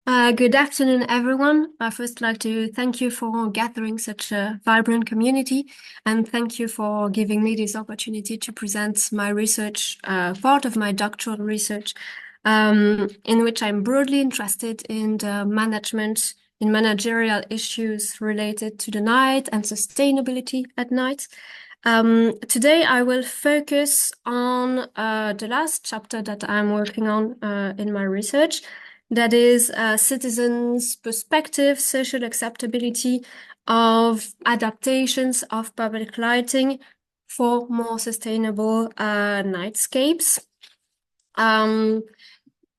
Good afternoon, everyone. I first like to thank you for gathering such a vibrant community, and thank you for giving me this opportunity to present my research, part of my doctoral research, in which I'm broadly interested in the managerial issues related to the night and sustainability at night. Today, I will focus on the last chapter that I'm working on in my research. That is citizens' perspective, social acceptability of adaptations of public lighting for more sustainable nightscapes.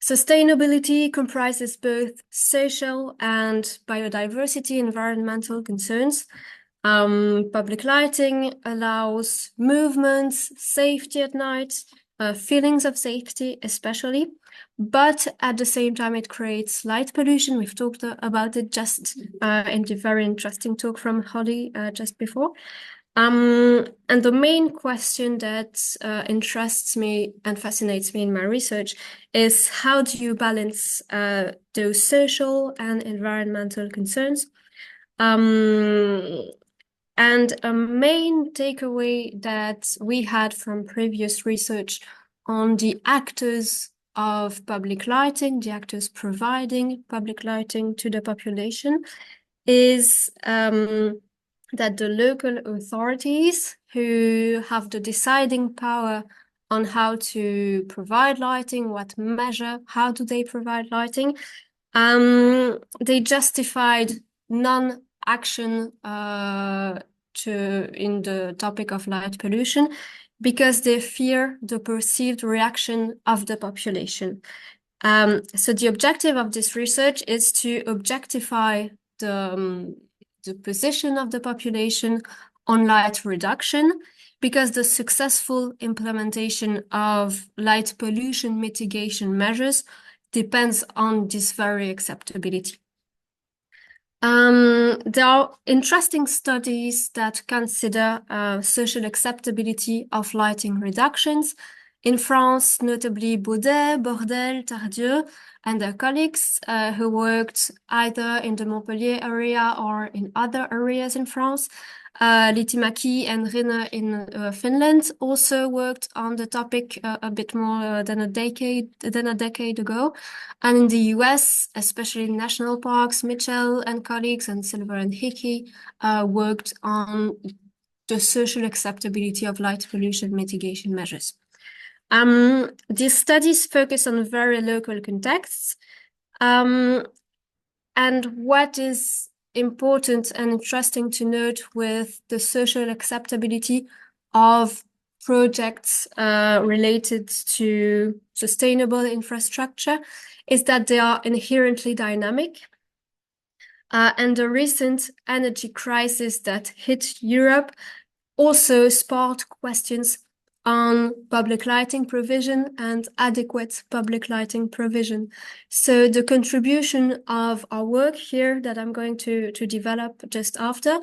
Sustainability comprises both social and biodiversity environmental concerns. Public lighting allows movements, safety at night, feelings of safety especially, but at the same time it creates light pollution. We've talked about it just in the very interesting talk from Holly just before. And the main question that interests me and fascinates me in my research is how do you balance those social and environmental concerns? And a main takeaway that we had from previous research on the actors of public lighting, the actors providing public lighting to the population, is that the local authorities who have the deciding power on how to provide lighting, what measure, how do they provide lighting, they justified non-action in the topic of light pollution because they fear the perceived reaction of the population. So the objective of this research is to objectify the position of the population on light reduction, because the successful implementation of light pollution mitigation measures depends on this very acceptability. There are interesting studies that consider social acceptability of lighting reductions. In France, notably Baudet, Bordel, Tardieu, and their colleagues who worked either in the Montpellier area or in other areas in France. Litimaki and Rinne in Finland also worked on the topic a bit more than a decade ago. And in the US, especially in national parks, Mitchell and colleagues and Silver and Hickey worked on the social acceptability of light pollution mitigation measures. These studies focus on very local contexts. And what is important and interesting to note with the social acceptability of projects related to sustainable infrastructure is that they are inherently dynamic. And the recent energy crisis that hit Europe also sparked questions on public lighting provision and adequate public lighting provision. So the contribution of our work here that I'm going to develop just after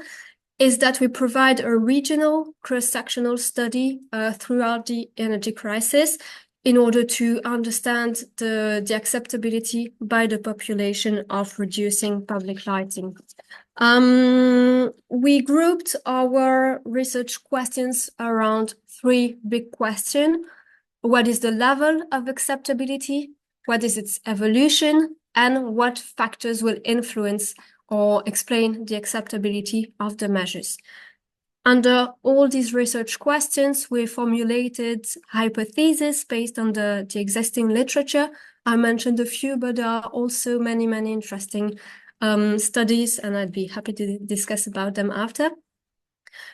is that we provide a regional cross-sectional study throughout the energy crisis in order to understand the acceptability by the population of reducing public lighting. We grouped our research questions around three big questions. What is the level of acceptability? What is its evolution? And what factors will influence or explain the acceptability of the measures? Under all these research questions, we formulated hypotheses based on the existing literature. I mentioned a few, but there are also many, many interesting studies, and I'd be happy to discuss about them after.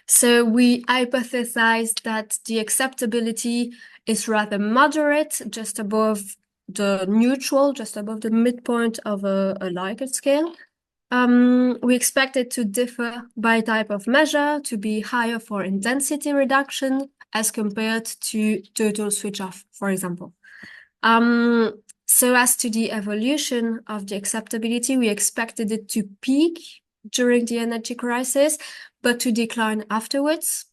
So we hypothesized that the acceptability is rather moderate, just above the neutral, just above the midpoint of a Likert scale. We expect it to differ by type of measure, to be higher for intensity reduction as compared to total switch off, for example. So as to the evolution of the acceptability, we expected it to peak during the energy crisis, but to decline afterwards.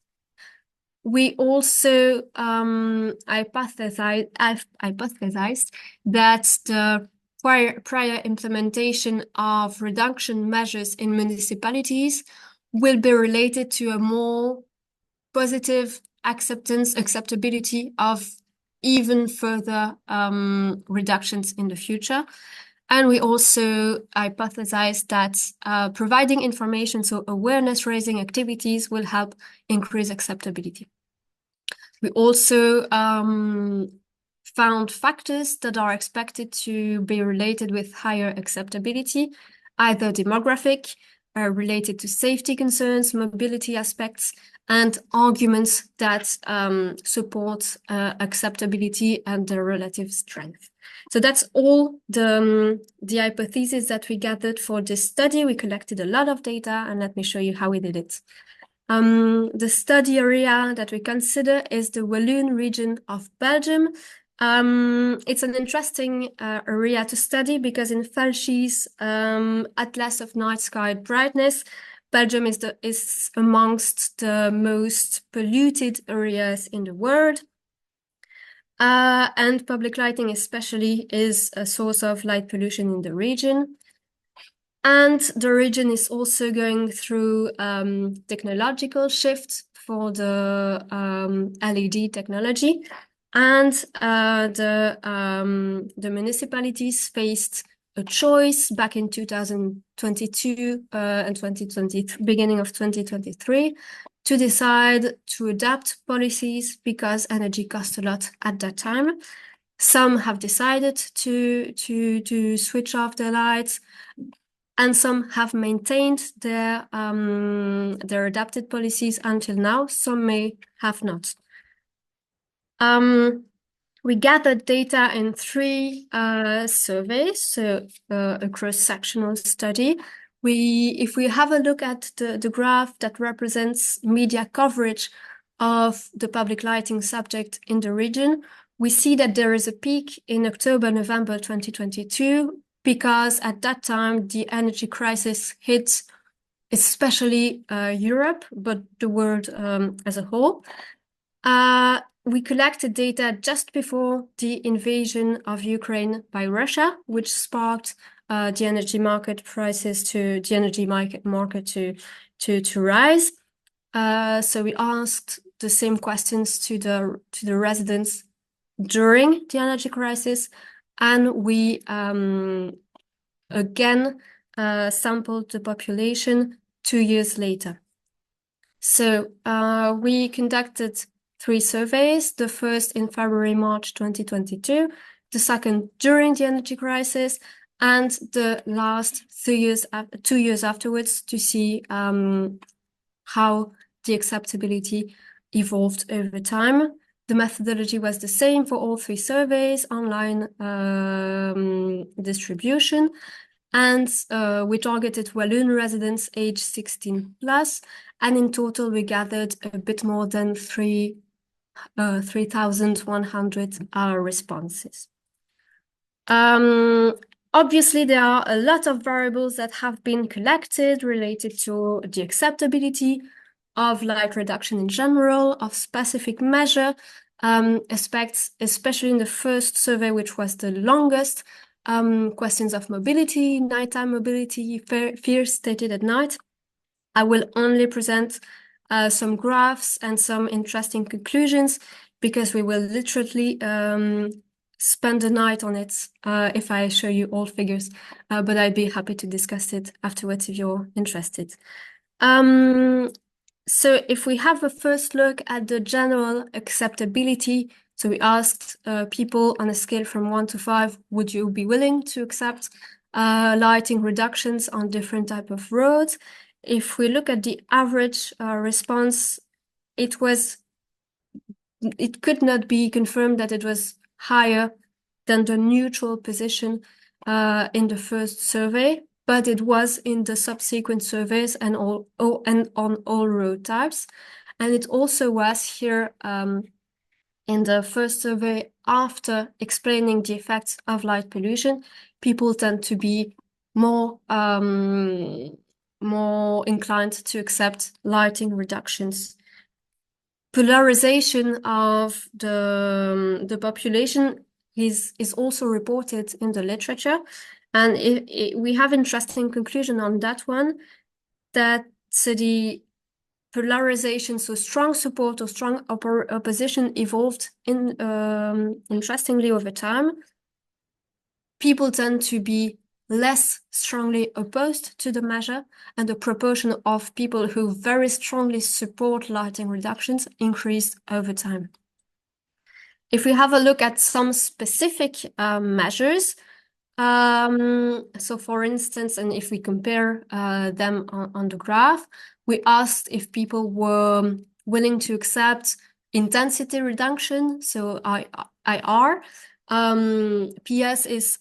We also hypothesized that the prior implementation of reduction measures in municipalities will be related to a more positive acceptability of even further reductions in the future. And we also hypothesize that providing information, so awareness-raising activities, will help increase acceptability. We also found factors that are expected to be related with higher acceptability, either demographic, related to safety concerns, mobility aspects, and arguments that support acceptability and the relative strength. So that's all the hypotheses that we gathered for this study. We collected a lot of data, and let me show you how we did it. The study area that we consider is the Walloon region of Belgium. It's an interesting area to study because in FLSHAC's Atlas of Night Sky Brightness, Belgium is amongst the most polluted areas in the world. And public lighting especially is a source of light pollution in the region. And the region is also going through technological shift for the LED technology. And the municipalities faced a choice back in 2022 and 2020, beginning of 2023, to decide to adapt policies because energy cost a lot at that time. Some have decided to switch off their lights, and some have maintained their adapted policies until now. Some may have not. We gathered data in 3 surveys, so a cross-sectional study. If we have a look at the graph that represents media coverage of the public lighting subject in the region, we see that there is a peak in October, November 2022, because at that time the energy crisis hit especially Europe, but the world as a whole. We collected data just before the invasion of Ukraine by Russia, which sparked the energy market prices to rise. So we asked the same questions to the residents during the energy crisis, and we again sampled the population 2 years later. So we conducted 3 surveys, the first in February, March 2022, the second during the energy crisis, and the last 2 years afterwards to see how the acceptability evolved over time. The methodology was the same for all 3 surveys, online distribution, and we targeted Walloon residents age 16 plus, and in total we gathered a bit more than 3,100 responses. Obviously, there are a lot of variables that have been collected related to the acceptability of light reduction in general, of specific measure aspects, especially in the first survey, which was the longest, questions of mobility, nighttime mobility, fears stated at night. I will only present some graphs and some interesting conclusions because we will literally spend the night on it if I show you all figures, but I'd be happy to discuss it afterwards if you're interested. So if we have a first look at the general acceptability, so we asked people on a scale from 1 to 5, would you be willing to accept lighting reductions on different type of roads? If we look at the average response, it could not be confirmed that it was higher than the neutral position in the first survey, but it was in the subsequent surveys and on all road types. And it also was here in the first survey after explaining the effects of light pollution. People tend to be more inclined to accept lighting reductions. Polarization of the population is also reported in the literature. And we have interesting conclusion on that one, that the polarization, so strong support or strong opposition evolved interestingly over time. People tend to be less strongly opposed to the measure, and the proportion of people who very strongly support lighting reductions increased over time. If we have a look at some specific measures, so for instance, and if we compare them on the graph, we asked if people were willing to accept intensity reduction, so IR. PS is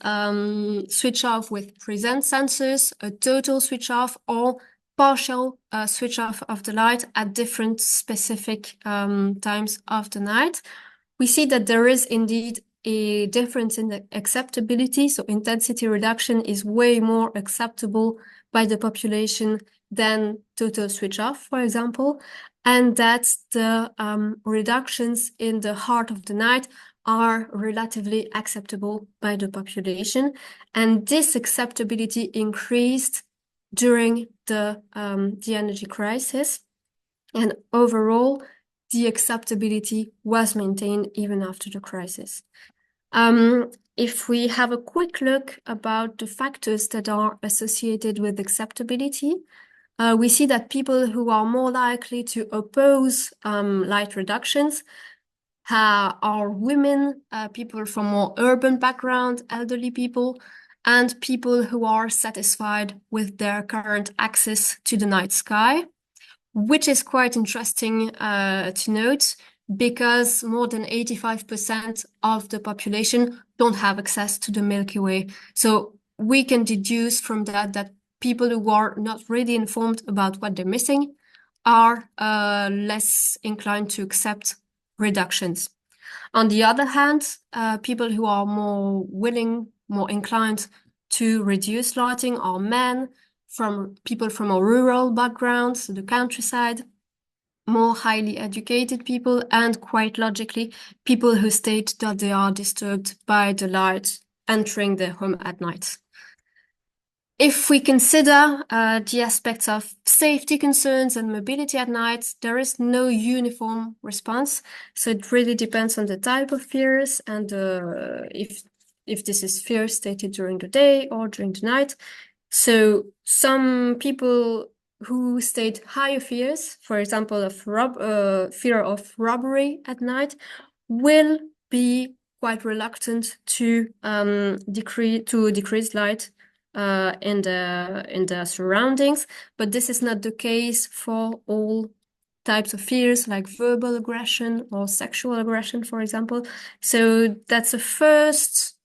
switch off with present sensors, a total switch off, or partial switch off of the light at different specific times of the night. We see that there is indeed a difference in the acceptability. So intensity reduction is way more acceptable by the population than total switch off, for example. And that the reductions in the heart of the night are relatively acceptable by the population. And this acceptability increased during the energy crisis. And overall, the acceptability was maintained even after the crisis. If we have a quick look about the factors that are associated with acceptability, we see that people who are more likely to oppose light reductions are women, people from more urban background, elderly people, and people who are satisfied with their current access to the night sky, which is quite interesting to note, because more than 85% of the population don't have access to the Milky Way. So we can deduce from that that people who are not really informed about what they're missing are less inclined to accept reductions. On the other hand, people who are more willing, more inclined to reduce lighting are men, from people from a rural background, so the countryside, more highly educated people, and quite logically, people who state that they are disturbed by the light entering their home at night. If we consider the aspects of safety concerns and mobility at night, there is no uniform response. So it really depends on the type of fears and if this is fear stated during the day or during the night. So some people who state higher fears, for example, of fear of robbery at night, will be quite reluctant to decrease light in the surroundings, but this is not the case for all types of fears, like verbal aggression or sexual aggression, for example. So that's a first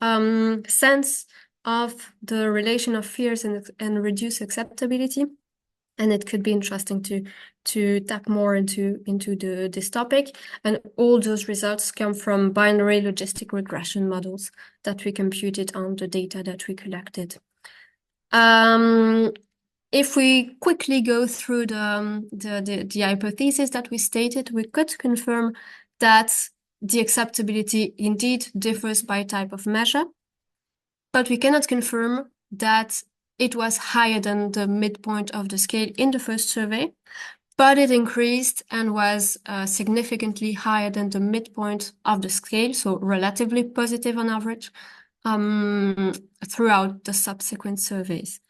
sense of the relation of fears and reduced acceptability. And it could be interesting to tap more into this topic. And all those results come from binary logistic regression models that we computed on the data that we collected. If we quickly go through the hypothesis that we stated, we could confirm that the acceptability indeed differs by type of measure, but we cannot confirm that it was higher than the midpoint of the scale in the first survey, but it increased and was significantly higher than the midpoint of the scale, so relatively positive on average, throughout the subsequent surveys.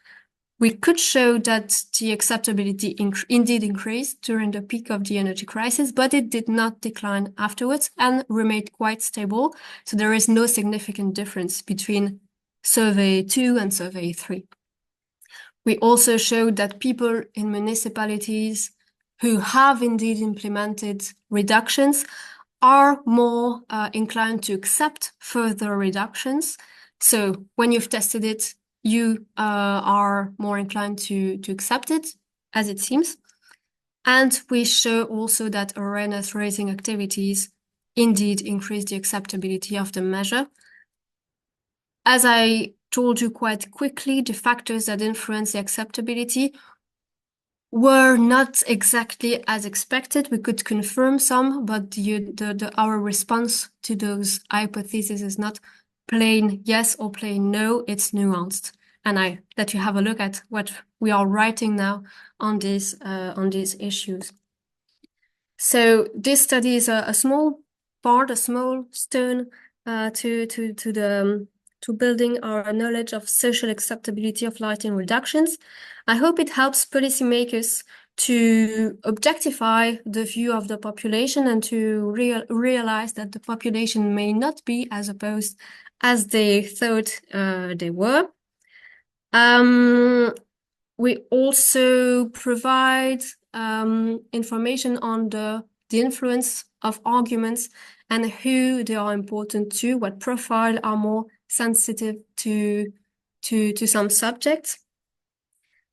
We could show that the acceptability indeed increased during the peak of the energy crisis, but it did not decline afterwards and remained quite stable. So there is no significant difference between survey 2 and survey 3. We also showed that people in municipalities who have indeed implemented reductions are more inclined to accept further reductions. So when you've tested it, you are more inclined to accept it, as it seems. And we show also that awareness-raising activities indeed increase the acceptability of the measure. As I told you quite quickly, the factors that influence the acceptability were not exactly as expected. We could confirm some, but our response to those hypotheses is not plain yes or plain no, it's nuanced. And I let you have a look at what we are writing now on these issues. So this study is a small part, a small stone to building our knowledge of social acceptability of lighting reductions. I hope it helps policymakers to objectify the view of the population and to realize that the population may not be as opposed as they thought they were. We also provide information on the influence of arguments and who they are important to, what profile are more sensitive to some subjects.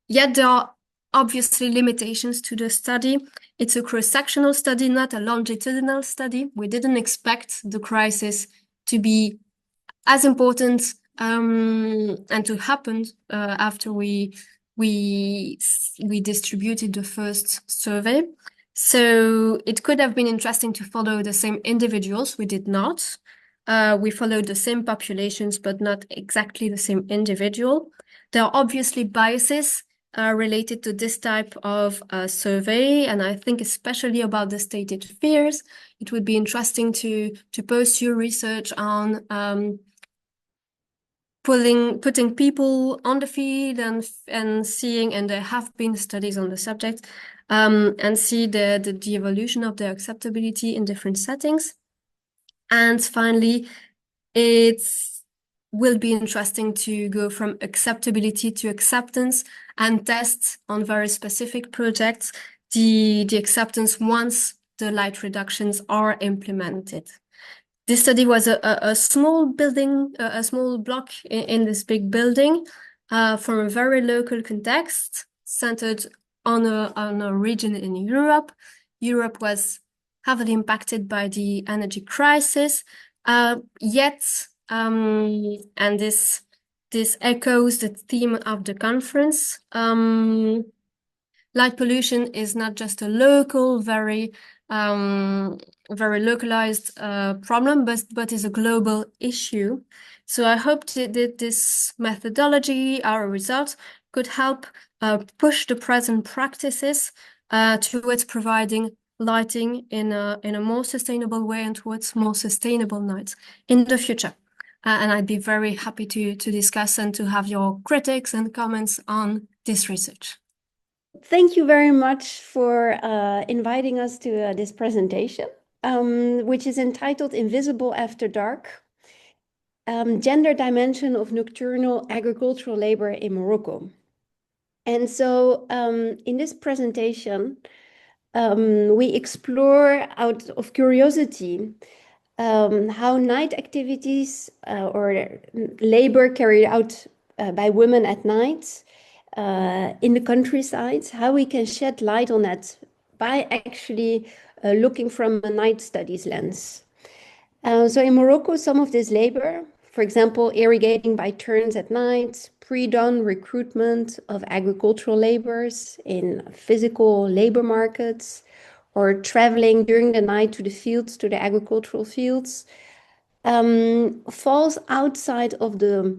Yet there are obviously limitations to the study. It's a cross-sectional study, not a longitudinal study. We didn't expect the crisis to be as important and to happen after we distributed the first survey. So it could have been interesting to follow the same individuals. We did not. We followed the same populations, but not exactly the same individual. There are obviously biases related to this type of survey, and I think especially about the stated fears. It would be interesting to pursue research on putting people on the field and seeing, and there have been studies on the subject, and see the evolution of their acceptability in different settings. And finally, it will be interesting to go from acceptability to acceptance and test on very specific projects the acceptance once the light reductions are implemented. This study was a small building, a small block in this big building from a very local context, centered on a region in Europe. Europe was heavily impacted by the energy crisis, yet, and this echoes the theme of the conference, light pollution is not just a local, very localized problem, but is a global issue. So I hope that this methodology, our results, could help push the present practices towards providing lighting in a more sustainable way and towards more sustainable nights in the future. And I'd be very happy to discuss and to have your critics and comments on this research. Thank you very much for inviting us to this presentation, which is entitled Invisible After Dark, Gender Dimension of Nocturnal Agricultural Labor in Morocco. And so in this presentation, we explore out of curiosity how night activities or labor carried out by women at night in the countryside, how we can shed light on that by actually looking from a night studies lens. So in Morocco, some of this labor, for example, irrigating by turns at night, pre-dawn recruitment of agricultural laborers in physical labor markets, or traveling during the night to the fields, to the agricultural fields, falls outside of the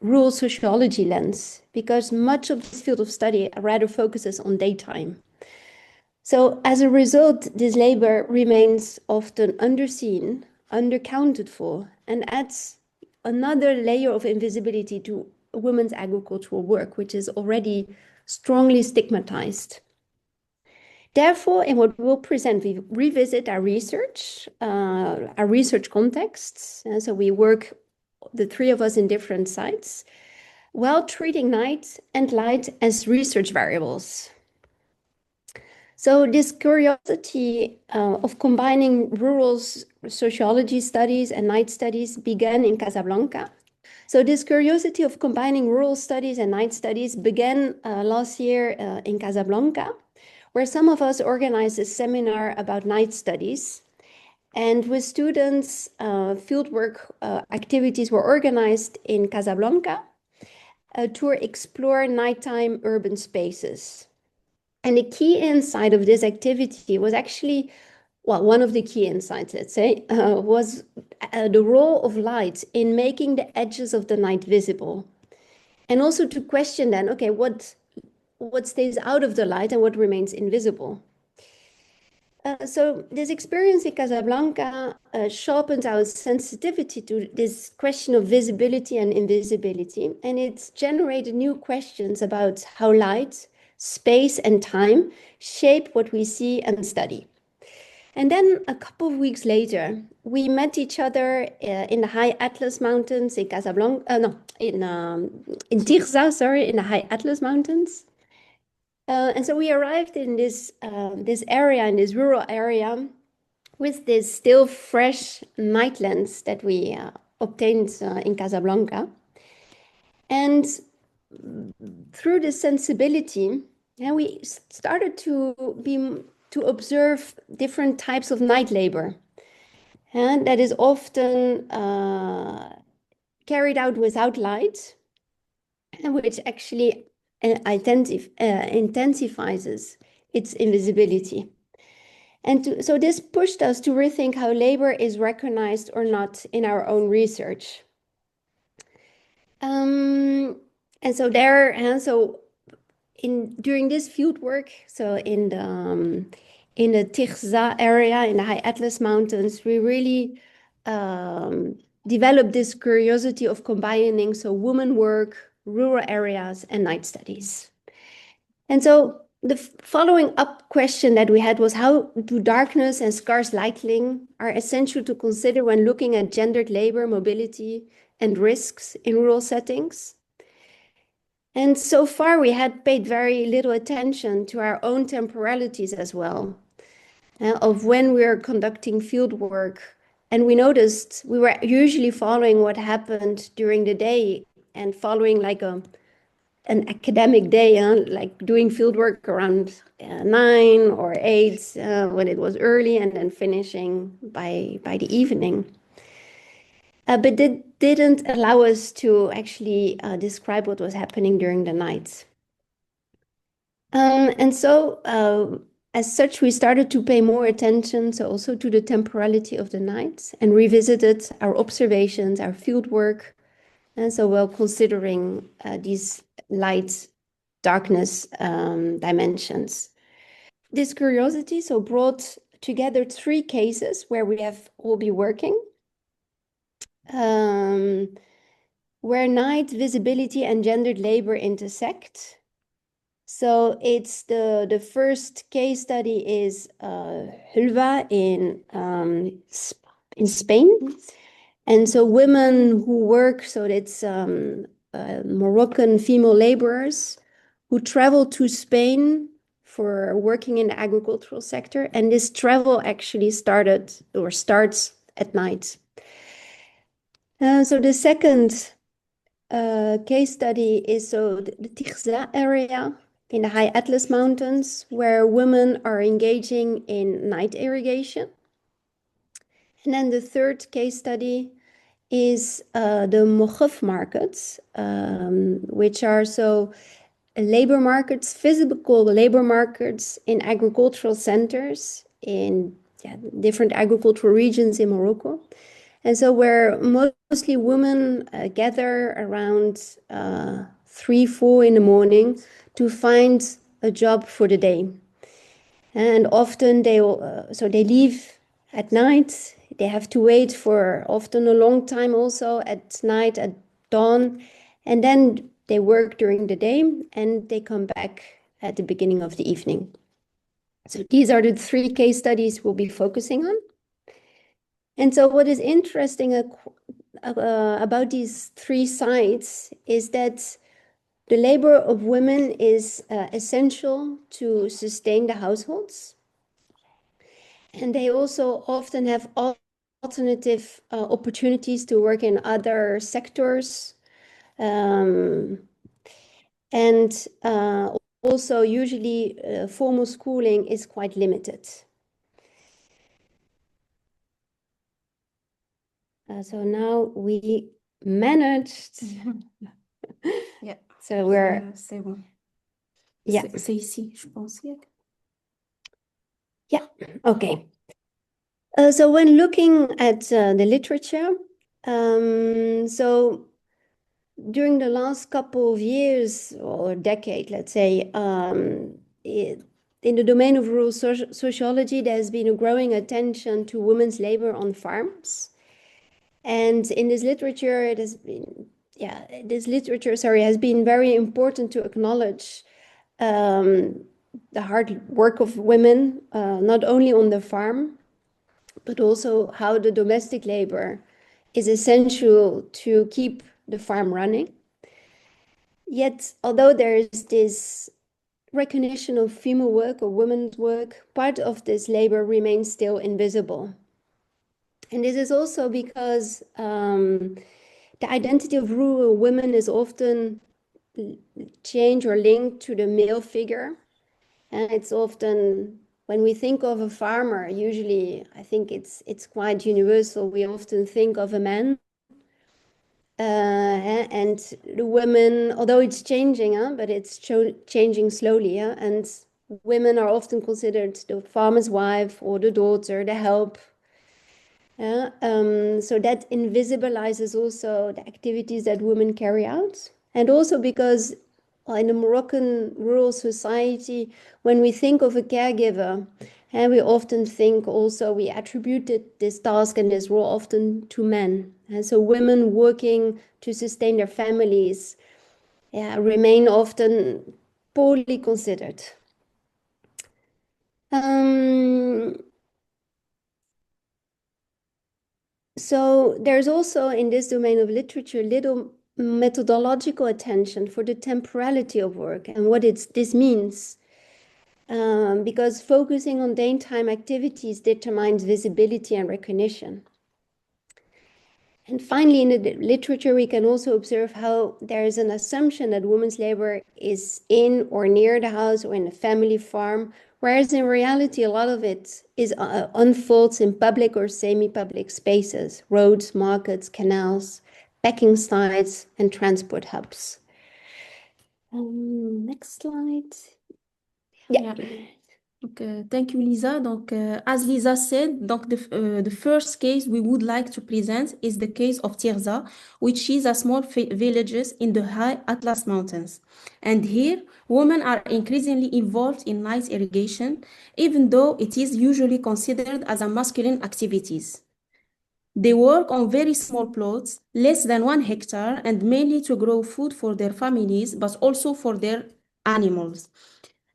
rural sociology lens, because much of this field of study rather focuses on daytime. So as a result, this labor remains often underseen, undercounted for, and adds another layer of invisibility to women's agricultural work, which is already strongly stigmatized. Therefore, in what we'll present, we revisit our research contexts. And so we work, the three of us, in different sites, while treating night and light as research variables. So this curiosity of combining rural sociology studies and night studies began in Casablanca. So this curiosity of combining rural studies and night studies began last year in Casablanca, where some of us organized a seminar about night studies. And with students, fieldwork activities were organized in Casablanca to explore nighttime urban spaces. And the key insight of this activity was actually, well, one of the key insights, let's say, was the role of light in making the edges of the night visible. And also to question then, okay, what stays out of the light and what remains invisible? So this experience in Casablanca sharpened our sensitivity to this question of visibility and invisibility, and it's generated new questions about how light, space, and time shape what we see and study. And then a couple of weeks later, we met each other in the High Atlas Mountains in Casablanca, no, in Tirza, sorry, in the High Atlas Mountains. And so we arrived in this area, in this rural area, with this still fresh night lens that we obtained in Casablanca. And through this sensibility, and we started to observe different types of night labor, and that is often carried out without light, and which actually intensifies its invisibility. And so this pushed us to rethink how labor is recognized or not in our own research. And so during this field work, so in the Tirza area, in the High Atlas Mountains, we really developed this curiosity of combining women work, rural areas, and night studies. And so the following up question that we had was, how do darkness and scarce lighting are essential to consider when looking at gendered labor, mobility, and risks in rural settings? And so far, we had paid very little attention to our own temporalities as well, of when we are conducting field work. And we noticed we were usually following what happened during the day and following like an academic day, like doing field work around 9 or 8 when it was early, and then finishing by the evening. But it didn't allow us to actually describe what was happening during the night. And so as such, we started to pay more attention, so also to the temporality of the night, and revisited our observations, our field work, and so while considering these light, darkness dimensions. This curiosity brought together 3 cases where we have all been working, where night, visibility, and gendered labor intersect. So it's the first case study is Hulva in Spain. And so women who work, so it's Moroccan female laborers who travel to Spain for working in the agricultural sector. And this travel actually starts at night. So the second case study is the Tirza area in the High Atlas Mountains, where women are engaging in night irrigation. And then the third case study is the Moghaf markets, which are labor markets, physical labor markets in agricultural centers in different agricultural regions in Morocco. And so where mostly women gather around 3, 4 in the morning to find a job for the day. And often they leave at night. They have to wait for often a long time also at night, at dawn. And then they work during the day and they come back at the beginning of the evening. So these are the 3 case studies we'll be focusing on. And so what is interesting about these 3 sites is that the labor of women is essential to sustain the households. And they also often have alternative opportunities to work in other sectors. And also usually formal schooling is quite limited. So now we managed. Yeah. So we're C'est bon. Yeah. C'est ici, je pense. Yeah, okay. So when looking at the literature, so during the last couple of years or decade, let's say, in the domain of rural sociology, there's been a growing attention to women's labor on farms. And in this literature, it has been, this literature, has been very important to acknowledge the hard work of women, not only on the farm, but also how the domestic labor is essential to keep the farm running. Yet, although there is this recognition of female work or women's work, part of this labor remains still invisible. And this is also because the identity of rural women is often changed or linked to the male figure. And it's often, when we think of a farmer, usually I think it's quite universal. We often think of a man. And the women, although it's changing, but it's changing slowly. And women are often considered the farmer's wife or the daughter, the help. So that invisibilizes also the activities that women carry out. And also because in the Moroccan rural society, when we think of a caregiver, and we often think also we attributed this task and this role often to men. And so women working to sustain their families remain often poorly considered. So there's also in this domain of literature little methodological attention for the temporality of work and what this means. Because focusing on daytime activities determines visibility and recognition. And finally, in the literature, we can also observe how there is an assumption that women's labor is in or near the house or in a family farm, whereas in reality, a lot of it is unfolds in public or semi-public spaces, roads, markets, canals, packing sites, and transport hubs. Next slide. Yeah. Okay, thank you, Lisa. Donc, as Lisa said, donc the first case we would like to present is the case of Tirza, which is a small village in the high Atlas Mountains. And here, women are increasingly involved in night irrigation, even though it is usually considered as a masculine activities. They work on very small plots, less than 1 hectare, and mainly to grow food for their families, but also for their animals.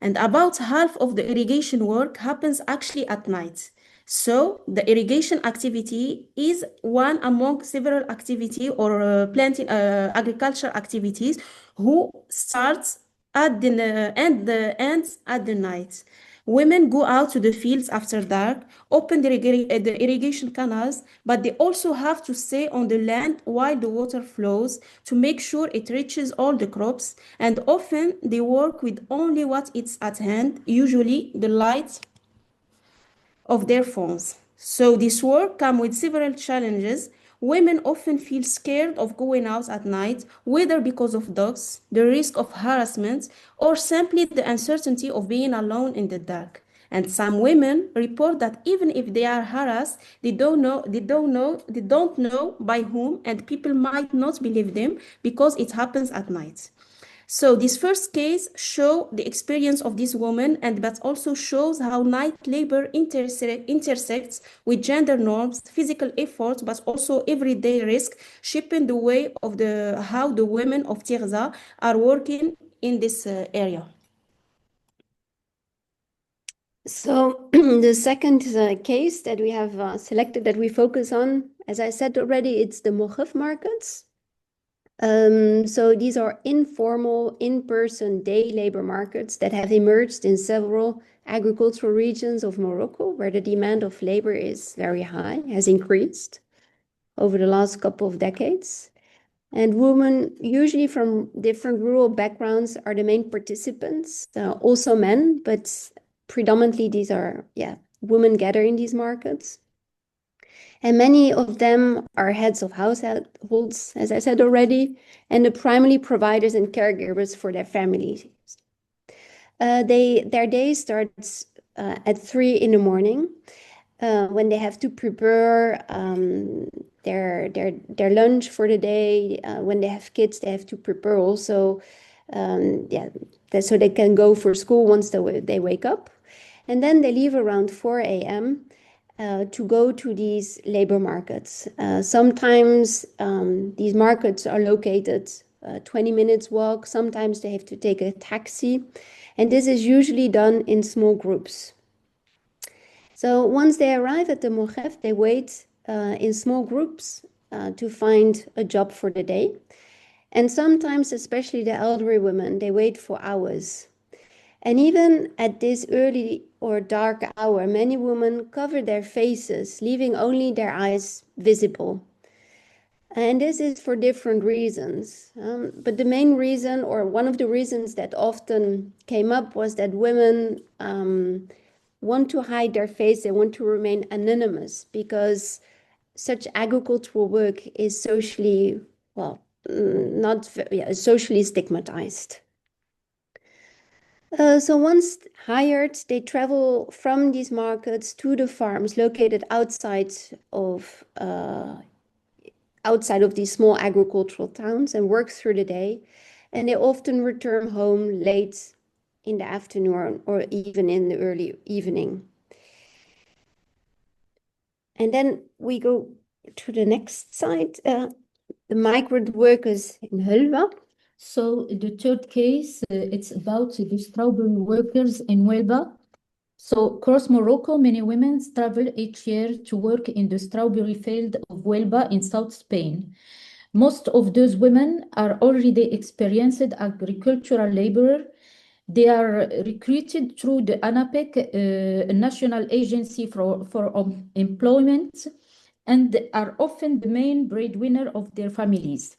And about half of the irrigation work happens actually at night. So the irrigation activity is one among several activity or planting agricultural activities who starts at the ends at the night. Women go out to the fields after dark, open the irrigation canals, but they also have to stay on the land while the water flows to make sure it reaches all the crops. And often they work with only what is at hand, usually the light of their phones. So this work comes with several challenges. Women often feel scared of going out at night, whether because of dogs, the risk of harassment, or simply the uncertainty of being alone in the dark. And some women report that even if they are harassed, they don't know by whom, and people might not believe them because it happens at night. So this first case shows the experience of this woman, but also shows how night labor intersects with gender norms, physical effort, but also everyday risk, shaping the way of how the women of Tirza are working in this area. So the second case that we have selected that we focus on, as I said already, it's the Moghef markets. So these are informal, in-person day labor markets that have emerged in several agricultural regions of Morocco, where the demand of labor is very high, has increased over the last couple of decades. And women, usually from different rural backgrounds, are the main participants, also men, but predominantly these are, women gather in these markets. And many of them are heads of households, as I said already, and the primary providers and caregivers for their families. Their day starts at 3 in the morning, when they have to prepare their lunch for the day. When they have kids, they have to prepare also, so they can go for school once they wake up. And then they leave around 4 a.m. To go to these labor markets. Sometimes these markets are located 20 minutes walk. Sometimes they have to take a taxi. And this is usually done in small groups. So once they arrive at the Moghef, they wait in small groups to find a job for the day. And sometimes, especially the elderly women, they wait for hours. And even at this early or dark hour, many women cover their faces, leaving only their eyes visible. And this is for different reasons. But the main reason, or one of the reasons that often came up, was that women want to hide their face. They want to remain anonymous because such agricultural work is socially, socially stigmatized. So once hired, they travel from these markets to the farms located outside of these small agricultural towns and work through the day. And they often return home late in the afternoon or even in the early evening. And then we go to the next slide, the migrant workers in Hulwa. So the third case, it's about the strawberry workers in Huelva. So across Morocco, many women travel each year to work in the strawberry field of Huelva in South Spain. Most of those women are already experienced agricultural laborer. They are recruited through the ANAPEC, National Agency for Employment, and are often the main breadwinner of their families.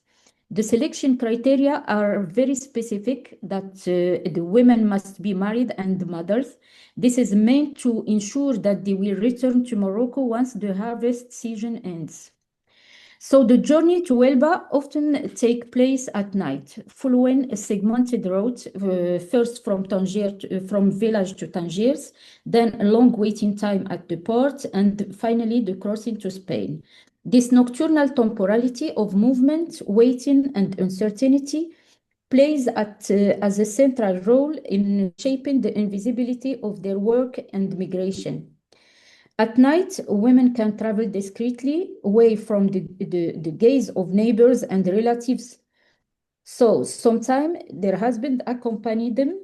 The selection criteria are very specific that the women must be married and mothers. This is meant to ensure that they will return to Morocco once the harvest season ends. So the journey to Huelva often takes place at night, following a segmented route, first from village to Tangiers, then a long waiting time at the port, and finally the crossing to Spain. This nocturnal temporality of movement, waiting, and uncertainty plays as a central role in shaping the invisibility of their work and migration. At night, women can travel discreetly away from the gaze of neighbors and relatives. So sometimes their husband accompany them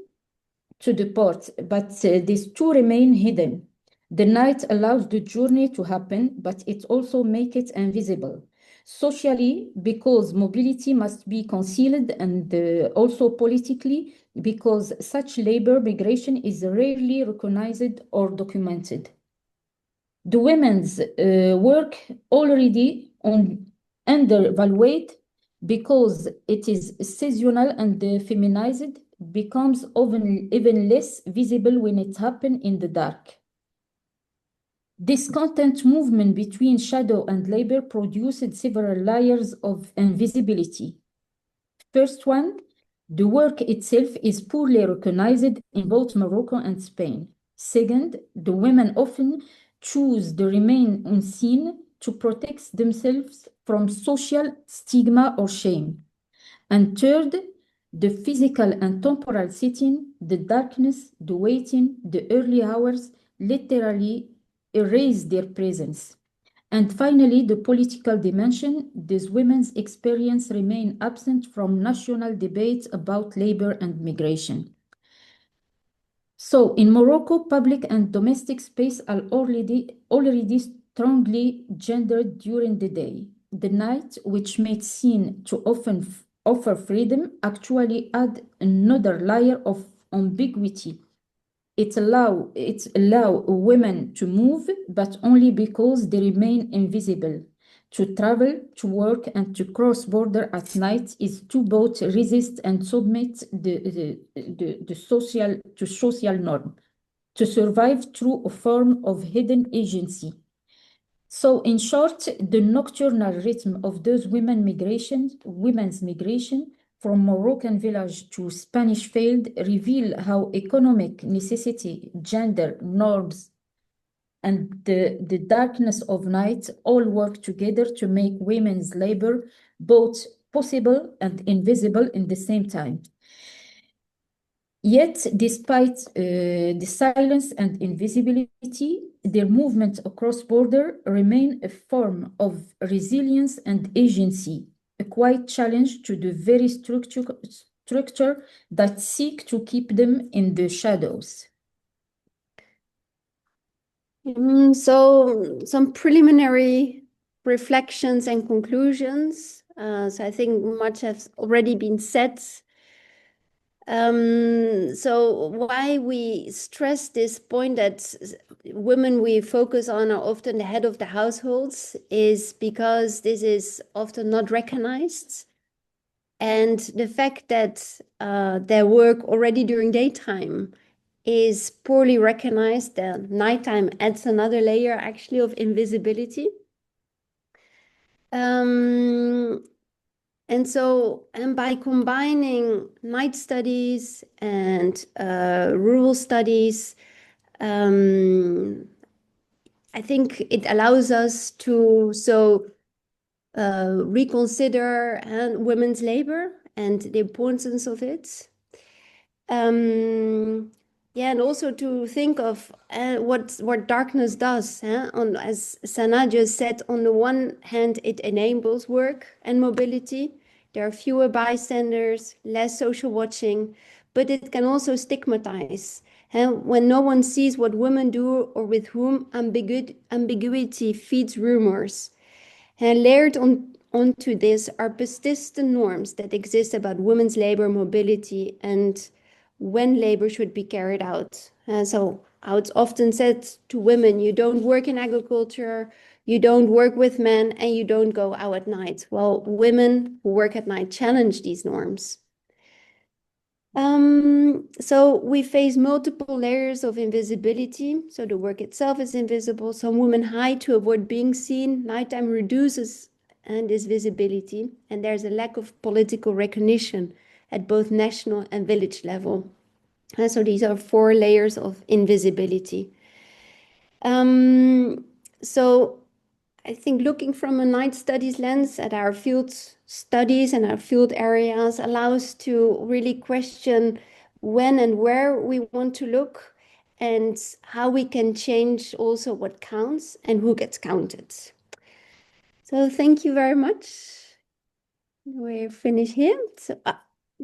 to the port, but these two remain hidden. The night allows the journey to happen, but it also makes it invisible. Socially, because mobility must be concealed, and also politically, because such labor migration is rarely recognized or documented. The women's work already undervalued because it is seasonal and feminized, becomes even less visible when it happens in the dark. This constant movement between shadow and labor produced several layers of invisibility. First one, the work itself is poorly recognized in both Morocco and Spain. Second, the women often choose to remain unseen to protect themselves from social stigma or shame. And third, the physical and temporal setting, the darkness, the waiting, the early hours literally erase their presence. And finally, the political dimension, these women's experience remain absent from national debates about labor and migration. So in Morocco, public and domestic space are already strongly gendered during the day. The night, which may seem to often offer freedom, actually add another layer of ambiguity. It allow women to move, but only because they remain invisible. To travel, to work, and to cross border at night is to both resist and submit the social norm, to survive through a form of hidden agency. So in short, the nocturnal rhythm of those women's migration from Moroccan village to Spanish field reveal how economic necessity, gender, norms, and the darkness of night all work together to make women's labor both possible and invisible in the same time. Yet, despite the silence and invisibility, their movement across border remain a form of resilience and agency, a quiet challenge to the very structure that seek to keep them in the shadows. So some preliminary reflections and conclusions. So I think much has already been said. So why we stress this point that women we focus on are often the head of the households is because this is often not recognized. And the fact that their work already during daytime is poorly recognized, then nighttime adds another layer actually of invisibility. And by combining night studies and rural studies, I think it allows us to reconsider women's labor and the importance of it. Yeah, and also to think of what darkness does. As Sana just said, on the one hand, it enables work and mobility. There are fewer bystanders, less social watching, but it can also stigmatize. When no one sees what women do or with whom, ambiguity feeds rumors. And layered onto this are persistent norms that exist about women's labor, mobility, and when labor should be carried out. So how it's often said to women, you don't work in agriculture, you don't work with men, and you don't go out at night. Well, women who work at night challenge these norms. So we face multiple layers of invisibility. So the work itself is invisible. Some women hide to avoid being seen. Nighttime reduces this visibility, and there's a lack of political recognition at both national and village level. And so these are 4 layers of invisibility. So I think looking from a night studies lens at our field studies and our field areas allows to really question when and where we want to look and how we can change also what counts and who gets counted. So thank you very much. We're finished here.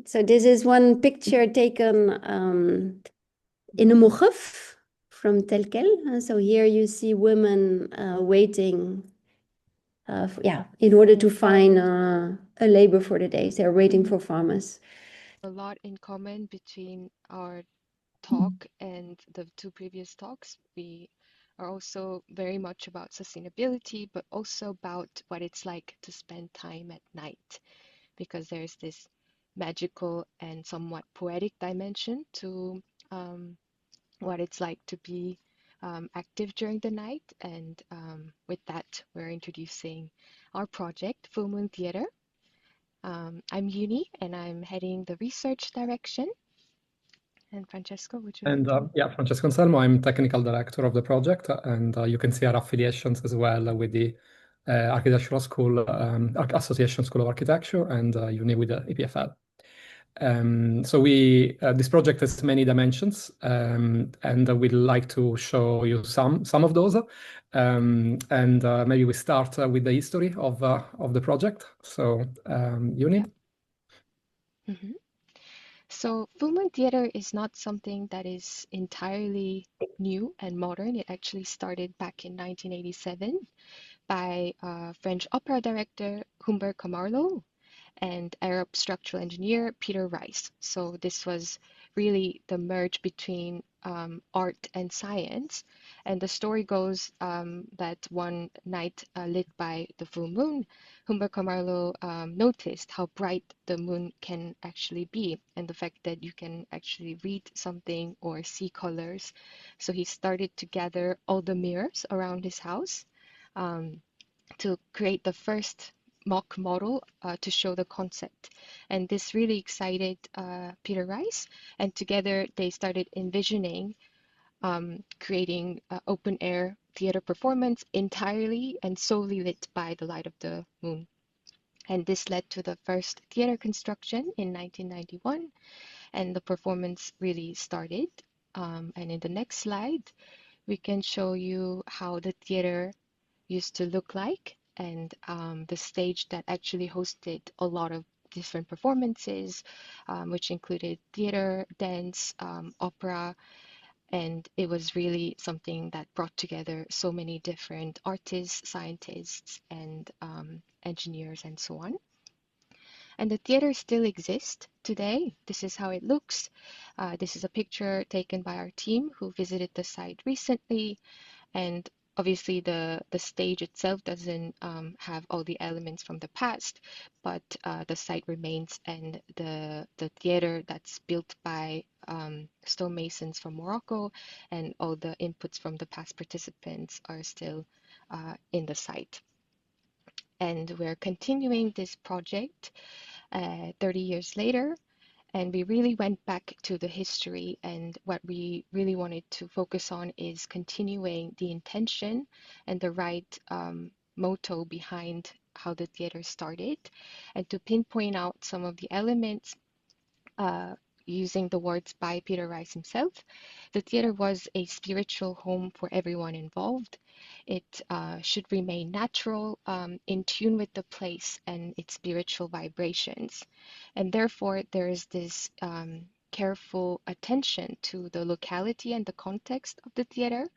So this is one picture taken in a moghaf from Telkel. So here you see women waiting in order to find a labor for the day. They're waiting for farmers. A lot in common between our talk and the 2 previous talks. We are also very much about sustainability, but also about what it's like to spend time at night, because there's this magical and somewhat poetic dimension to what it's like to be active during the night. And with that, we're introducing our project, Full Moon Theatre. I'm Yunni, and I'm heading the research direction. And Francesco, would you like to? Yeah, Francesco Anselmo, I'm technical director of the project, and you can see our affiliations as well with the Architectural School, Association School of Architecture, and Yunni with the EPFL. So this project has many dimensions, and we'd like to show you some of those. And maybe we start with the history of the project. So, Yunni? Yeah. So Full Moon Theatre is not something that is entirely new and modern. It actually started back in 1987 by French opera director Humbert Camarlo and Arab structural engineer Peter Rice. So this was really the merge between art and science. And the story goes that one night lit by the full moon, Humbert Camarlo noticed how bright the moon can actually be and the fact that you can actually read something or see colors. So he started to gather all the mirrors around his house to create the first mock model to show the concept. And this really excited Peter Rice, and together they started envisioning creating open air theater performance entirely and solely lit by the light of the moon. And this led to the first theater construction in 1991, and the performance really started. And in the next slide, we can show you how the theater used to look like, and the stage that actually hosted a lot of different performances, which included theater, dance, opera, and it was really something that brought together so many different artists, scientists, and engineers, and so on. And the theater still exists today. This is how it looks. This is a picture taken by our team who visited the site recently. And obviously the stage itself doesn't have all the elements from the past, but the site remains, and the theater that's built by stonemasons from Morocco and all the inputs from the past participants are still in the site. And we're continuing this project 30 years later. And we really went back to the history, and what we really wanted to focus on is continuing the intention and the right motto behind how the theater started, and to pinpoint out some of the elements using the words by Peter Rice himself. The theater was a spiritual home for everyone involved. It should remain natural, in tune with the place and its spiritual vibrations. And therefore, there is this careful attention to the locality and the context of the theater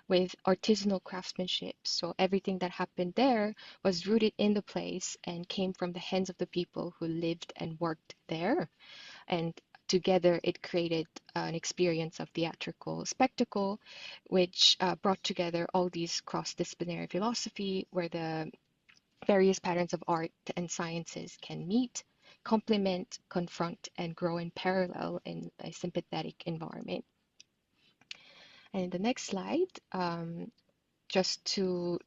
with artisanal craftsmanship. So everything that happened there was rooted in the place and came from the hands of the people who lived and worked there. And together it created an experience of theatrical spectacle, which brought together all these cross-disciplinary philosophy where the various patterns of art and sciences can meet, complement, confront, and grow in parallel in a sympathetic environment. And in the next slide, just to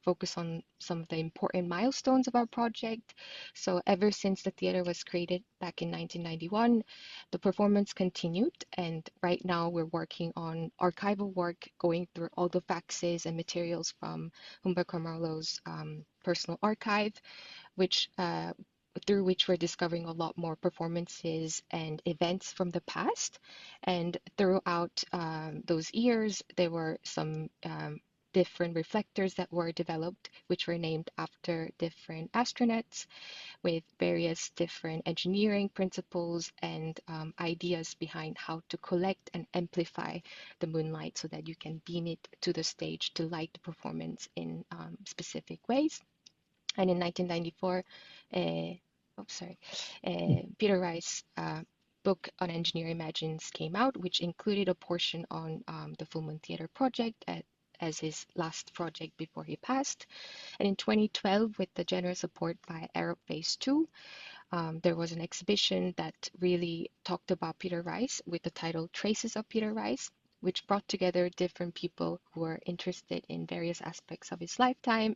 focus on some of the important milestones of our project. So ever since the theater was created back in 1991, the performance continued, and right now we're working on archival work, going through all the faxes and materials from Humber Carmelo's personal archive, which through which we're discovering a lot more performances and events from the past. And throughout those years, there were some different reflectors that were developed, which were named after different astronauts with various different engineering principles and ideas behind how to collect and amplify the moonlight so that you can beam it to the stage to light the performance in specific ways. And in 1994, Peter Rice's book on Engineer Imagines came out, which included a portion on the Full Moon Theater project as his last project before he passed. And in 2012, with the generous support by Arab Phase 2, there was an exhibition that really talked about Peter Rice with the title Traces of Peter Rice, which brought together different people who were interested in various aspects of his lifetime.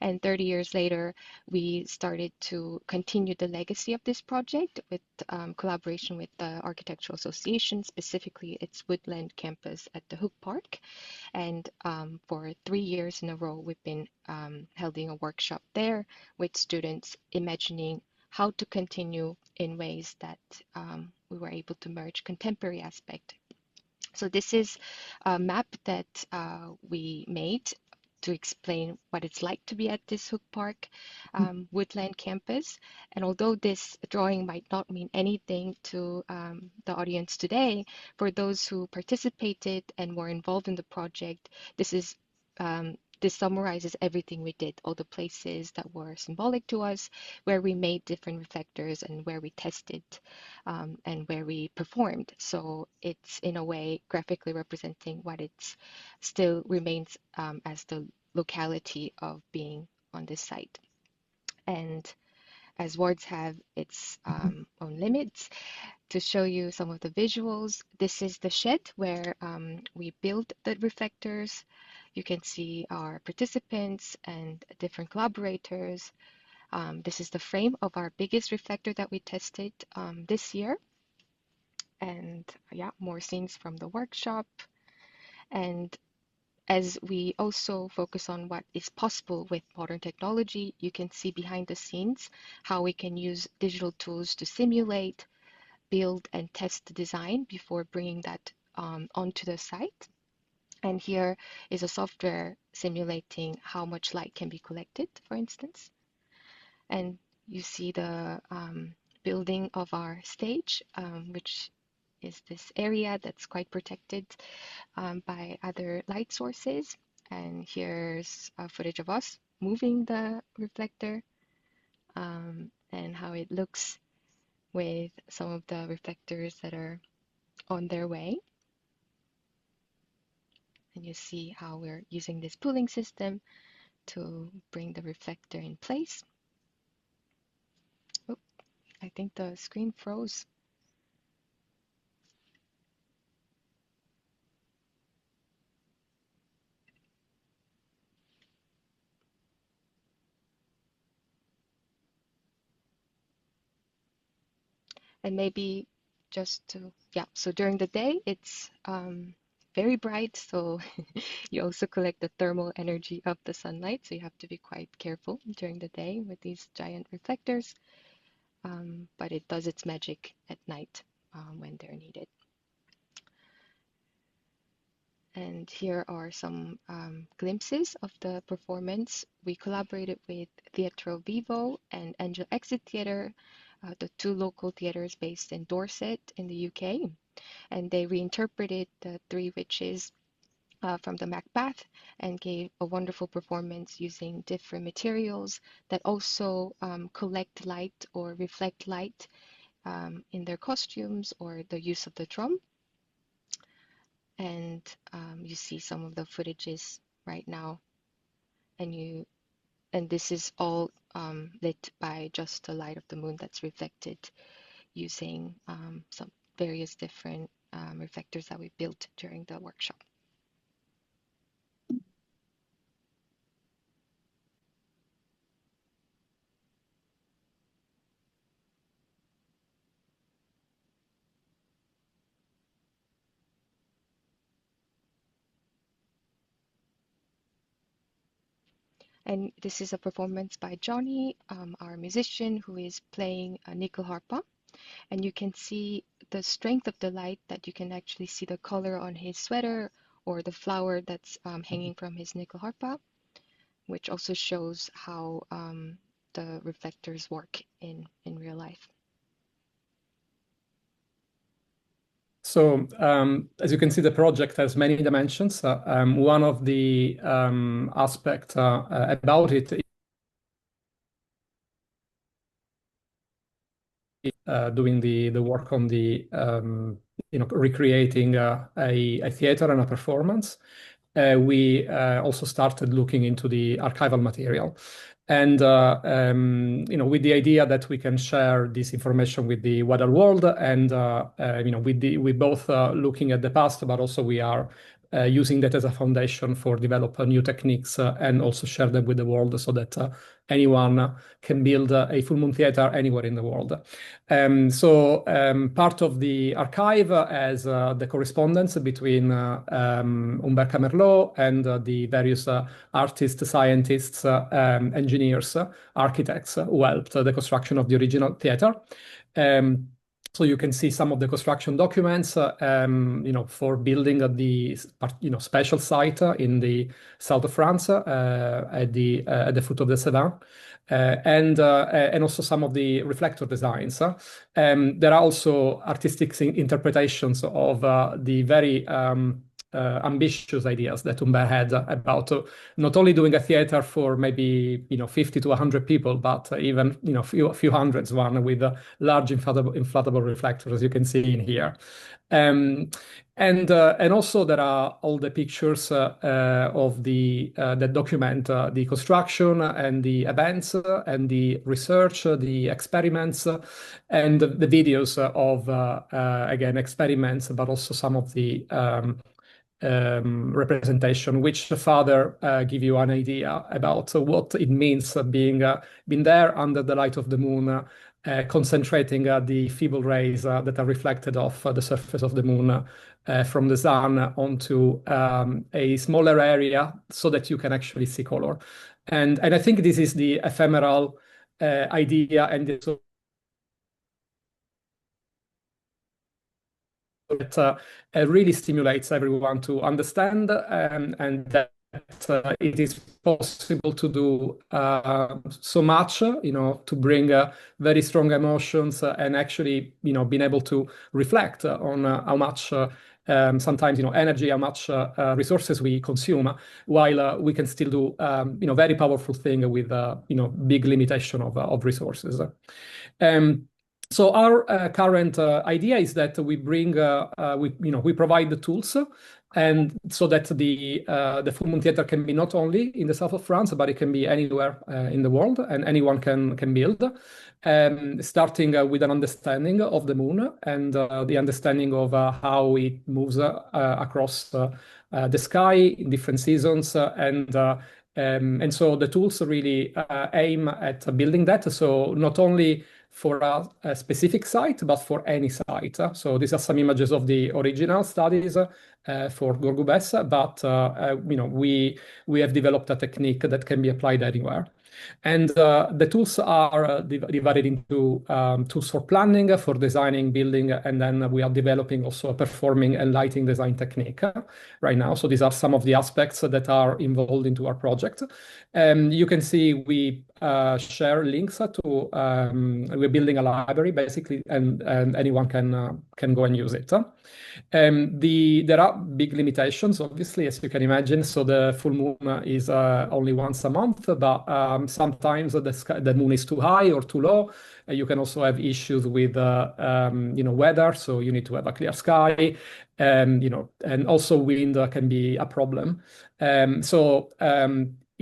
And 30 years later, we started to continue the legacy of this project with collaboration with the Architectural Association, specifically its Woodland campus at the Hook Park. And for 3 years in a row, we've been holding a workshop there with students imagining how to continue in ways that we were able to merge contemporary aspect. So this is a map that we made to explain what it's like to be at this Hook Park Woodland campus. And although this drawing might not mean anything to the audience today, for those who participated and were involved in the project, this summarizes everything we did, all the places that were symbolic to us, where we made different reflectors and where we tested and where we performed. So it's in a way graphically representing what it still remains as the locality of being on this site. And as words have its own limits, to show you some of the visuals, this is the shed where we built the reflectors. You can see our participants and different collaborators. This is the frame of our biggest reflector that we tested this year. And yeah, more scenes from the workshop. And as we also focus on what is possible with modern technology, you can see behind the scenes how we can use digital tools to simulate, build, and test the design before bringing that onto the site. And here is a software simulating how much light can be collected, for instance. And you see the building of our stage, which is this area that's quite protected by other light sources. And here's footage of us moving the reflector and how it looks with some of the reflectors that are on their way. And you see how we're using this pooling system to bring the reflector in place. Oh, I think the screen froze. And maybe just to, yeah, so during the day, it's very bright, so you also collect the thermal energy of the sunlight, so you have to be quite careful during the day with these giant reflectors, but it does its magic at night when they're needed. And here are some glimpses of the performance. We collaborated with Teatro Vivo and Angel Exit Theatre, the two local theatres based in Dorset in the UK. And they reinterpreted the Three Witches from the Macbeth and gave a wonderful performance using different materials that also collect light or reflect light in their costumes or the use of the drum. And you see some of the footages right now, and this is all lit by just the light of the moon that's reflected using some various different reflectors that we built during the workshop. And this is a performance by Johnny, our musician, who is playing a nickel harpa. And you can see the strength of the light, that you can actually see the color on his sweater or the flower that's hanging from his nickel harpa, which also shows how the reflectors work in real life. So as you can see, the project has many dimensions. One of the aspects about it is doing the work on the recreating a theater and a performance. We also started looking into the archival material. And with the idea that we can share this information with the wider world, and we both looking at the past, but also we are using that as a foundation for develop new techniques and also share them with the world, so that anyone can build a full moon theater anywhere in the world. Part of the archive has the correspondence between Humbert Camerlot and the various artists, scientists, engineers, architects who helped the construction of the original theater. So you can see some of the construction documents, for building the special site in the south of France, at the foot of the Cevennes, and also some of the reflector designs. There are also artistic interpretations of the very ambitious ideas that Humbert had about not only doing a theater for maybe 50 to 100 people, but even few hundreds, one with large inflatable reflectors, as you can see in here. And also there are all the pictures of that document the construction and the events and the research, the experiments, and the videos of again experiments, but also some of the representation, which further give you an idea about what it means being there under the light of the moon, concentrating the feeble rays that are reflected off the surface of the moon from the sun onto a smaller area so that you can actually see color. And I think this is the ephemeral idea, and so that really stimulates everyone to understand and that it is possible to do so much, to bring very strong emotions and actually, being able to reflect on how much sometimes, energy, how much resources we consume, while we can still do, very powerful thing with, big limitation of resources. So our current idea is that we bring, we provide the tools, and so that the Full Moon Theatre can be not only in the south of France, but it can be anywhere in the world, and anyone can build, starting with an understanding of the moon and the understanding of how it moves across the sky in different seasons, and so the tools really aim at building that. So not only for a specific site, but for any site. So these are some images of the original studies for Gorgubes, but we have developed a technique that can be applied anywhere. And the tools are divided into tools for planning, for designing, building, and then we are developing also a performing and lighting design technique right now. So these are some of the aspects that are involved into our project. You can see we share links to, we're building a library basically, and anyone can go and use it. There are big limitations, obviously, as you can imagine. So the full moon is only once a month, but sometimes the moon is too high or too low. You can also have issues with weather, so you need to have a clear sky, and also wind can be a problem.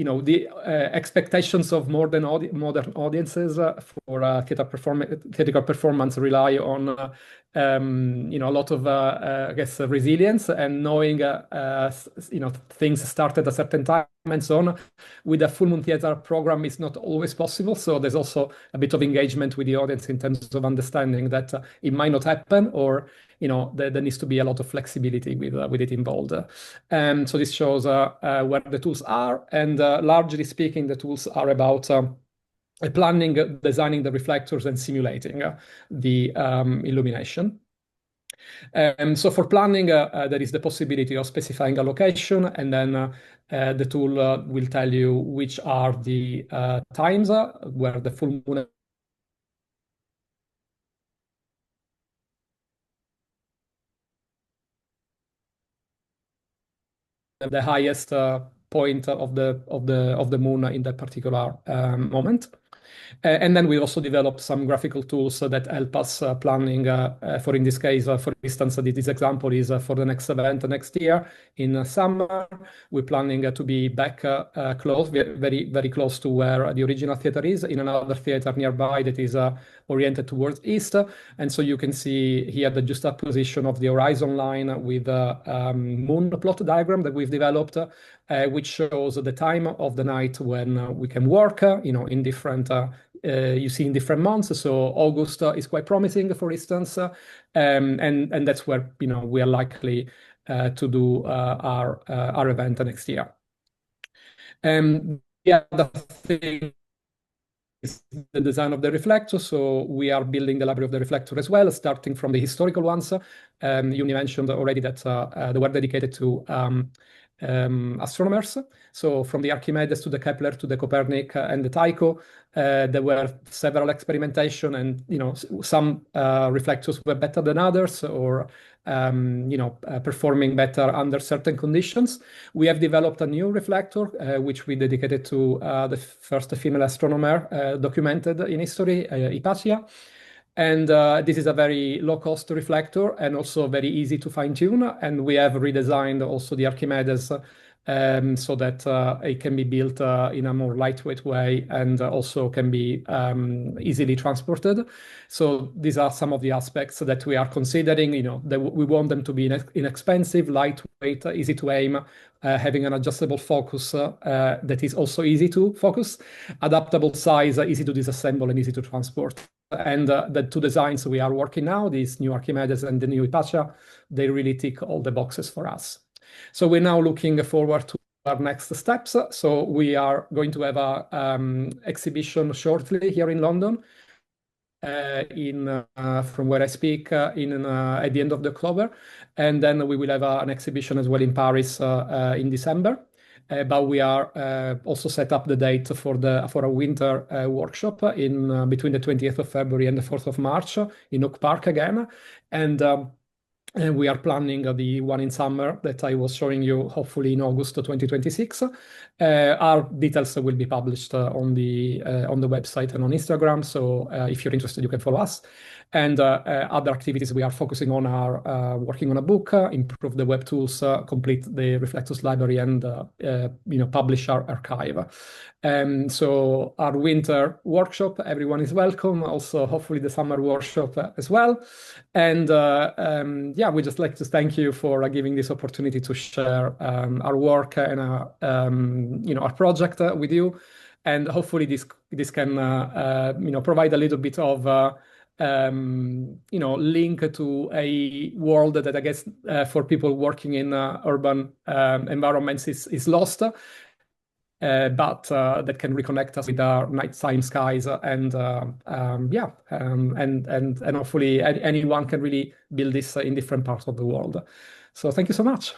The expectations of modern audiences for theatrical performance rely on a lot of I guess resilience and knowing things start at a certain time and so on. With a full moon theater program, it's not always possible. So there's also a bit of engagement with the audience in terms of understanding that it might not happen, or there needs to be a lot of flexibility with it involved. So this shows where the tools are, and largely speaking, the tools are about planning, designing the reflectors, and simulating the illumination. So for planning, there is the possibility of specifying a location, and then the tool will tell you which are the times where the full moon the highest point of the moon in that particular moment. And then we also developed some graphical tools that help us planning. For in this case, for instance, this example is for the next event next year in summer. We're planning to be back close, very, very close to where the original theater is, in another theater nearby that is oriented towards east. And so you can see here the juxtaposition of the horizon line with a moon plot diagram that we've developed, which shows the time of the night when we can work, in different, you see in different months. So August is quite promising, for instance, and that's where, we are likely to do our event next year. The other thing is the design of the reflector. So we are building the library of the reflector as well, starting from the historical ones. Yunni mentioned already that they were dedicated to astronomers. So from the Archimedes to the Kepler to the Copernic and the Tycho, there were several experimentation, and some reflectors were better than others, or performing better under certain conditions. We have developed a new reflector, which we dedicated to the first female astronomer documented in history, Hypatia. And this is a very low-cost reflector and also very easy to fine-tune. And we have redesigned also the Archimedes so that it can be built in a more lightweight way and also can be easily transported. So these are some of the aspects that we are considering. That we want them to be inexpensive, lightweight, easy to aim, having an adjustable focus that is also easy to focus, adaptable size, easy to disassemble and easy to transport. And the two designs we are working now, these new Archimedes and the new Hypatia, they really tick all the boxes for us. So we're now looking forward to our next steps. So we are going to have a exhibition shortly here in London, from where I speak, at the end of October, and then we will have an exhibition as well in Paris in December. But we are also set up the date for a winter workshop in between the 20th of February and the 4th of March in Oak Park again, and we are planning the one in summer that I was showing you, hopefully in August 2026. Our details will be published on the website and on Instagram. So if you're interested, you can follow us. And other activities we are focusing on are working on a book, improve the web tools, complete the Reflectus library, and publish our archive. So our winter workshop, everyone is welcome. Also, hopefully the summer workshop as well. And we just like to thank you for giving this opportunity to share our work and our project with you. And hopefully this can provide a little bit of link to a world that I guess for people working in urban environments is lost. But that can reconnect us with our nighttime skies, and hopefully anyone can really build this in different parts of the world. So thank you so much.